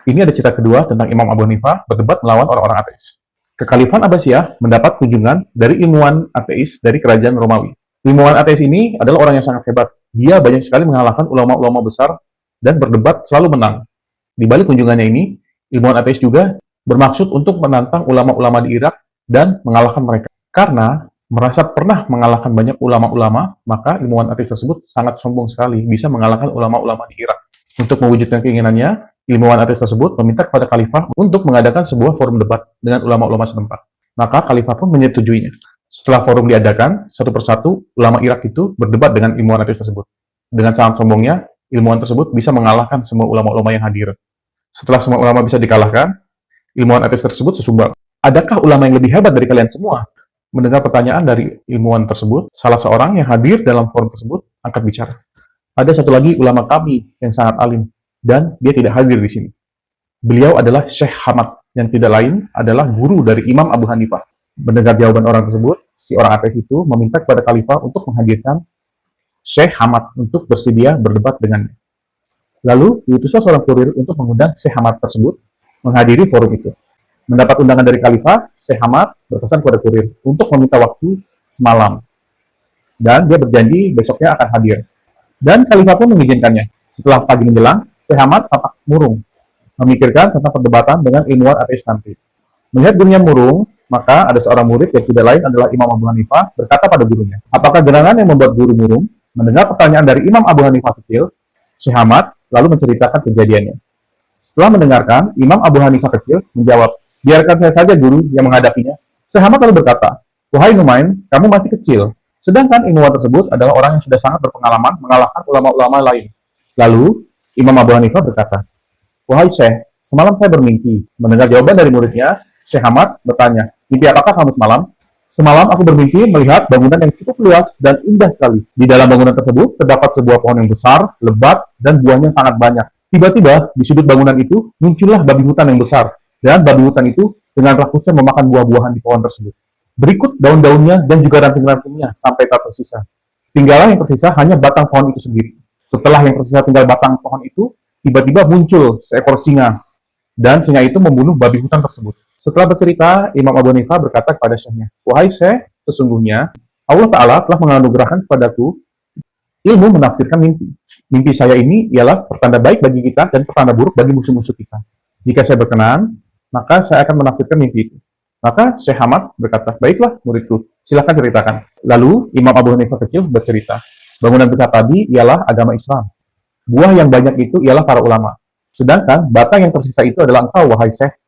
Ini ada cerita kedua tentang Imam Abu Hanifah berdebat melawan orang-orang ateis. Kekhalifahan Abbasiyah mendapat kunjungan dari ilmuwan ateis dari kerajaan Romawi. Ilmuwan ateis ini adalah orang yang sangat hebat. Dia banyak sekali mengalahkan ulama-ulama besar dan berdebat selalu menang. Di balik kunjungannya ini, ilmuwan ateis juga bermaksud untuk menantang ulama-ulama di Irak dan mengalahkan mereka. Karena merasa pernah mengalahkan banyak ulama-ulama, maka ilmuwan ateis tersebut sangat sombong sekali bisa mengalahkan ulama-ulama di Irak. Untuk mewujudkan keinginannya, ilmuwan ateis tersebut meminta kepada khalifah untuk mengadakan sebuah forum debat dengan ulama-ulama setempat. Maka khalifah pun menyetujuinya. Setelah forum diadakan, satu persatu ulama Irak itu berdebat dengan ilmuwan ateis tersebut. Dengan sangat sombongnya, ilmuwan tersebut bisa mengalahkan semua ulama-ulama yang hadir. Setelah semua ulama bisa dikalahkan, ilmuwan ateis tersebut sesumbar. Adakah ulama yang lebih hebat dari kalian semua? Mendengar pertanyaan dari ilmuwan tersebut, salah seorang yang hadir dalam forum tersebut angkat bicara. Ada satu lagi ulama kami yang sangat alim, dan dia tidak hadir di sini. Beliau adalah Syekh Hamad, yang tidak lain adalah guru dari Imam Abu Hanifah. Mendengar jawaban orang tersebut, si orang ateis itu meminta kepada khalifah untuk menghadirkan Syekh Hamad untuk bersedia berdebat dengannya. Lalu, diutuslah seorang kurir untuk mengundang Syekh Hamad tersebut menghadiri forum itu. Mendapat undangan dari khalifah, Syekh Hamad berpesan kepada kurir untuk meminta waktu semalam. Dan dia berjanji besoknya akan hadir. Dan khalifah pun mengizinkannya. Setelah pagi menjelang, Syekh Hamad tampak murung, memikirkan tentang perdebatan dengan ilmuwan ateis nanti. Melihat gurunya murung, maka ada seorang murid yang tidak lain adalah Imam Abu Hanifah berkata pada gurunya, apakah gerangan yang membuat guru murung? Mendengar pertanyaan dari Imam Abu Hanifah kecil, Syekh Hamad lalu menceritakan kejadiannya. Setelah mendengarkan, Imam Abu Hanifah kecil menjawab, biarkan saya saja guru yang menghadapinya. Syekh Hamad lalu berkata, wahai Numain, kamu masih kecil. Sedangkan ilmuwan tersebut adalah orang yang sudah sangat berpengalaman mengalahkan ulama-ulama lain. Lalu, Imam Abu Hanifah berkata, wahai Syekh, semalam saya bermimpi. Mendengar jawaban dari muridnya, Syekh Hamad bertanya, mimpi apakah kamu semalam? Semalam aku bermimpi melihat bangunan yang cukup luas dan indah sekali. Di dalam bangunan tersebut terdapat sebuah pohon yang besar, lebat, dan buahnya sangat banyak. Tiba-tiba, di sudut bangunan itu, muncullah babi hutan yang besar. Dan babi hutan itu dengan rakusnya memakan buah-buahan di pohon tersebut. Berikut daun-daunnya dan juga ranting-rantingnya sampai tak tersisa. Tinggallah yang tersisa hanya batang pohon itu sendiri. Setelah yang tersisa tinggal batang pohon itu, tiba-tiba muncul seekor singa. Dan singa itu membunuh babi hutan tersebut. Setelah bercerita, Imam Abu Hanifah berkata kepada syekhnya, wahai Syekh, sesungguhnya Allah Ta'ala telah menganugerahkan kepadaku ilmu menafsirkan mimpi. Mimpi saya ini ialah pertanda baik bagi kita dan pertanda buruk bagi musuh-musuh kita. Jika saya berkenan, maka saya akan menafsirkan mimpi itu. Maka Syekh Hamad berkata, baiklah muridku, silahkan ceritakan. Lalu Imam Abu Hanifah kecil bercerita, bangunan besar tadi ialah agama Islam. Buah yang banyak itu ialah para ulama. Sedangkan batang yang tersisa itu adalah engkau, wahai Syekh.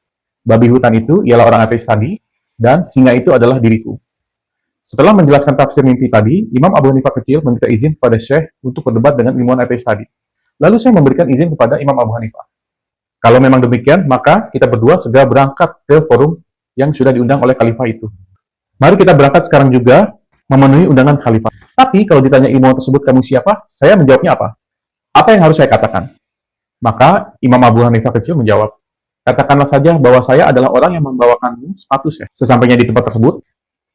Babi hutan itu ialah orang ateis tadi, dan singa itu adalah diriku. Setelah menjelaskan tafsir mimpi tadi, Imam Abu Hanifah kecil meminta izin kepada Syekh untuk berdebat dengan ilmuwan ateis tadi. Lalu Syekh memberikan izin kepada Imam Abu Hanifah. Kalau memang demikian, maka kita berdua segera berangkat ke forum yang sudah diundang oleh khalifah itu. Mari kita berangkat sekarang juga memenuhi undangan khalifah. Tapi kalau ditanya ilmuwan tersebut kamu siapa, saya menjawabnya apa? Apa yang harus saya katakan? Maka Imam Abu Hanifah kecil menjawab, katakanlah saja bahwa saya adalah orang yang membawakanmu sepatu Syekh. Sesampainya di tempat tersebut,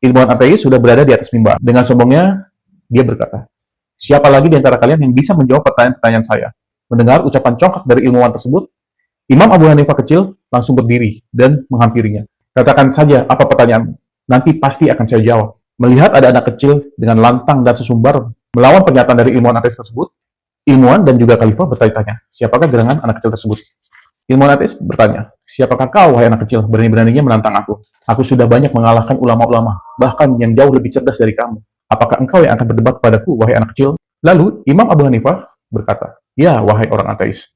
ilmuwan ateis sudah berada di atas mimbar. Dengan sombongnya, dia berkata, siapa lagi di antara kalian yang bisa menjawab pertanyaan-pertanyaan saya? Mendengar ucapan congkak dari ilmuwan tersebut, Imam Abu Hanifah kecil langsung berdiri dan menghampirinya. Katakan saja apa pertanyaanmu, nanti pasti akan saya jawab. Melihat ada anak kecil dengan lantang dan sesumbar melawan pernyataan dari ilmuwan ateis tersebut, ilmuwan dan juga khalifah bertanya-tanya, siapakah gerangan anak kecil tersebut? Ilmuwan ateis bertanya, siapakah kau, wahai anak kecil, berani-beraninya menantang aku? Aku sudah banyak mengalahkan ulama-ulama, bahkan yang jauh lebih cerdas dari kamu. Apakah engkau yang akan berdebat padaku, wahai anak kecil? Lalu, Imam Abu Hanifah berkata, ya, wahai orang ateis.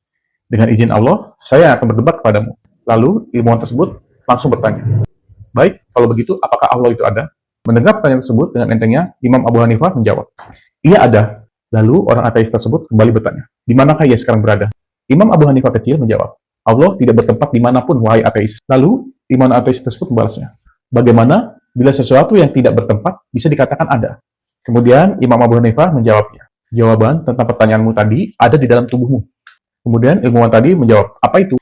Dengan izin Allah, saya akan berdebat kepadamu. Lalu, ilmuwan tersebut langsung bertanya, baik, kalau begitu, apakah Allah itu ada? Mendengar pertanyaan tersebut dengan entengnya, Imam Abu Hanifah menjawab, iya ada. Lalu, orang ateis tersebut kembali bertanya, di manakah ia sekarang berada? Imam Abu Hanifah kecil menjawab, Allah tidak bertempat dimanapun, wahai ateis. Lalu, imam ateis tersebut membalasnya, bagaimana bila sesuatu yang tidak bertempat bisa dikatakan ada? Kemudian, Imam Abu Hanifah menjawabnya, jawaban tentang pertanyaanmu tadi ada di dalam tubuhmu. Kemudian, ilmuwan tadi menjawab, apa itu?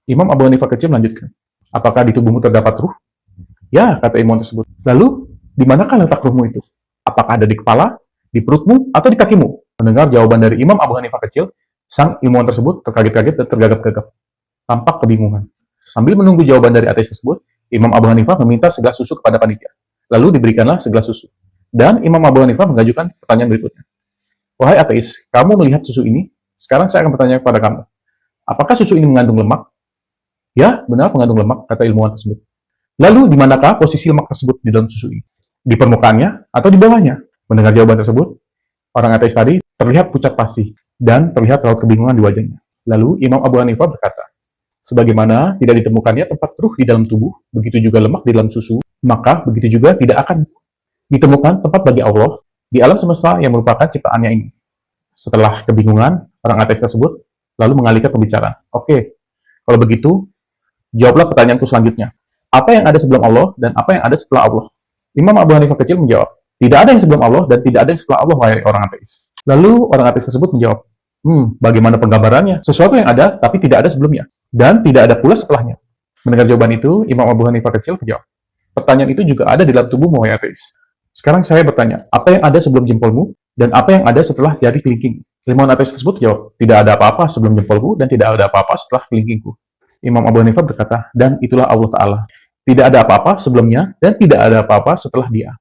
Imam Abu Hanifah kecil melanjutkan, apakah di tubuhmu terdapat ruh? Ya, kata ilmuwan tersebut. Lalu, di manakah letak ruhmu itu? Apakah ada di kepala, di perutmu, atau di kakimu? Mendengar jawaban dari Imam Abu Hanifah kecil, sang ilmuwan tersebut terkaget-kaget dan tergagap-gagap. tampak kebingungan. Sambil menunggu jawaban dari ateis tersebut, Imam Abu Hanifah meminta segelas susu kepada panitia. Lalu diberikanlah segelas susu. Dan Imam Abu Hanifah mengajukan pertanyaan berikutnya. Wahai ateis, kamu melihat susu ini? Sekarang saya akan bertanya kepada kamu. Apakah susu ini mengandung lemak? Ya, benar mengandung lemak, kata ilmuwan tersebut. Lalu, di manakah posisi lemak tersebut di dalam susu ini? Di permukaannya atau di bawahnya? Mendengar jawaban tersebut, orang ateis tadi terlihat pucat pasi dan terlihat raut kebingungan di wajahnya. Lalu, Imam Abu Hanifah berkata, sebagaimana tidak ditemukannya tempat ruh di dalam tubuh, begitu juga lemak di dalam susu, maka begitu juga tidak akan ditemukan tempat bagi Allah di alam semesta yang merupakan ciptaannya ini. Setelah kebingungan, orang ateis tersebut lalu mengalihkan pembicaraan. Oke, kalau begitu, jawablah pertanyaanku selanjutnya. Apa yang ada sebelum Allah dan apa yang ada setelah Allah? Imam Abu Hanifah kecil menjawab, tidak ada yang sebelum Allah dan tidak ada yang setelah Allah, wahai orang ateis. Lalu orang ateis tersebut menjawab, bagaimana penggambarannya? Sesuatu yang ada tapi tidak ada sebelumnya dan tidak ada pula setelahnya. Mendengar jawaban itu, Imam Abu Hanifah kecil menjawab, pertanyaan itu juga ada di dalam tubuhmu, wahai ateis. Sekarang saya bertanya, apa yang ada sebelum jempolmu dan apa yang ada setelah jari kelingking? Ilmuwan ateis tersebut jawab, tidak ada apa-apa sebelum jempolku dan tidak ada apa-apa setelah kelingkingku. Imam Abu Hanifah berkata, dan itulah Allah Ta'ala. Tidak ada apa-apa sebelumnya dan tidak ada apa-apa setelah dia.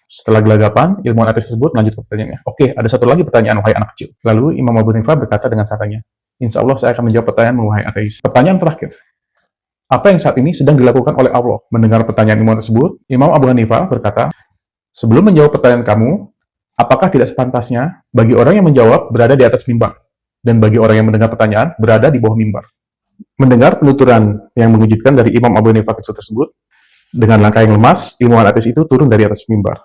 Setelah gelagapan, ilmuwan ateis tersebut melanjutkan pertanyaannya. Oke, ada satu lagi pertanyaan, wahai anak kecil. Lalu Imam Abu Hanifah berkata dengan santainya, insya Allah saya akan menjawab pertanyaanmu, wahai ateis. Pertanyaan terakhir. Apa yang saat ini sedang dilakukan oleh Allah? Mendengar pertanyaan ilmuwan tersebut, Imam Abu Hanifah berkata, sebelum menjawab pertanyaan kamu, apakah tidak sepantasnya bagi orang yang menjawab berada di atas mimbar, dan bagi orang yang mendengar pertanyaan berada di bawah mimbar? Mendengar penuturan yang mengejutkan dari Imam Abu Hanifah kecil tersebut, dengan langkah yang lemas, ilmuwan ateis itu turun dari atas mimbar.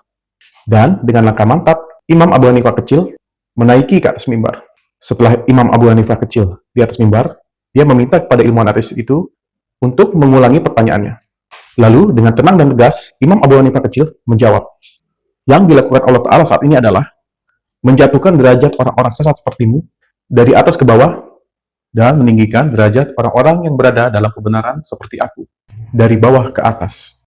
Dan dengan langkah mantap, Imam Abu Hanifah kecil menaiki ke atas mimbar. Setelah Imam Abu Hanifah kecil di atas mimbar, dia meminta kepada ilmuwan ateis itu untuk mengulangi pertanyaannya. Lalu, dengan tenang dan tegas, Imam Abu Hanifah kecil menjawab, yang dilakukan Allah Ta'ala saat ini adalah menjatuhkan derajat orang-orang sesat sepertimu dari atas ke bawah dan meninggikan derajat orang-orang yang berada dalam kebenaran seperti aku dari bawah ke atas.